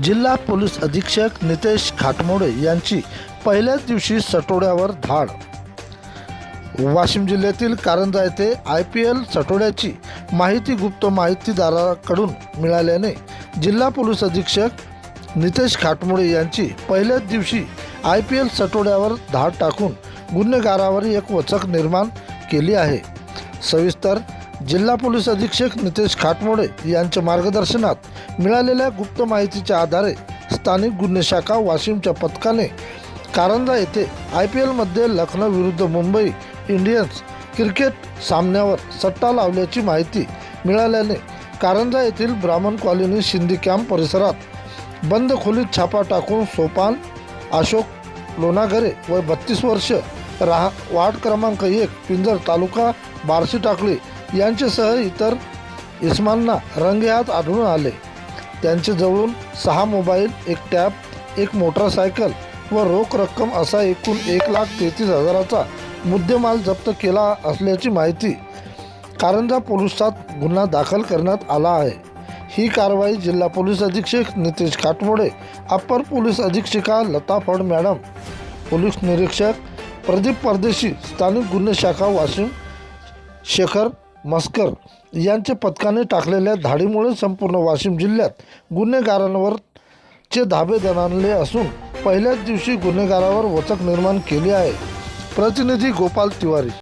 जिल्हा पोलीस अधीक्षक नितेश खाटमोडे यांची पहिल्याच दिवशी सटोड्यावर धाड। वाशिम जिल्ह्यातील कारंजा येथे IPL सटोड्याची माहिती गुप्त माहितीदाराकडून मिळाल्याने जिल्हा पोलीस अधीक्षक नितेश खाटमोडे यांची पहिल्याच दिवशी IPL सटोड्यावर धाड टाकून गुन्हेगारावर एक वचक निर्माण केली आहे। सविस्तर जिल्हा पोलीस अधीक्षक नितेश खाटमोडे यांच्या मार्गदर्शनात मिळालेल्या गुप्त माहितीच्या आधारे स्थानिक गुन्हे शाखा वाशिमच्या पथकाने कारंजा येथे IPL मध्ये लखनौ विरुद्ध मुंबई इंडियन्स क्रिकेट सामन्यावर सट्टा लावल्याची माहिती मिळाल्याने कारंजा येथील ब्राह्मण कॉलनी शिंदे कॅम्प परिसरात बंद खोलीत छापा टाकून सोपान अशोक लोणागरे व 32 वर्ष वार्ड क्रमांक 1 पिंजर तालुका बार्शी टाकळी यांच्यासह इतर इसमांना रंगेहात आढळून आले। त्यांचे जवळून 6 मोबाईल, 1 टॅब, 1 मोटरसायकल व रोख रक्कम असा एकूण 1,33,000चा मुद्देमाल जप्त केला असल्याची माहिती कारंजा पोलिसात गुन्हा दाखल करण्यात आला आहे। ही कारवाई जिल्हा पोलीस अधीक्षक नितेश खाटमोडे, अप्पर पोलीस अधीक्षिका लता फड मॅडम, पोलीस निरीक्षक प्रदीप परदेशी, स्थानिक गुन्हे शाखा वाशिम शेखर मस्कर यांच्या पथकाने टाकलेल्या धाडीमुळे संपूर्ण वाशिम जिल्ह्यात गुन्हेगारांवर चे धाबे दणाणले असून पहिल्याच दिवशी गुन्हेगारावर वचक निर्माण केली आहे। प्रतिनिधी गोपाल तिवारी।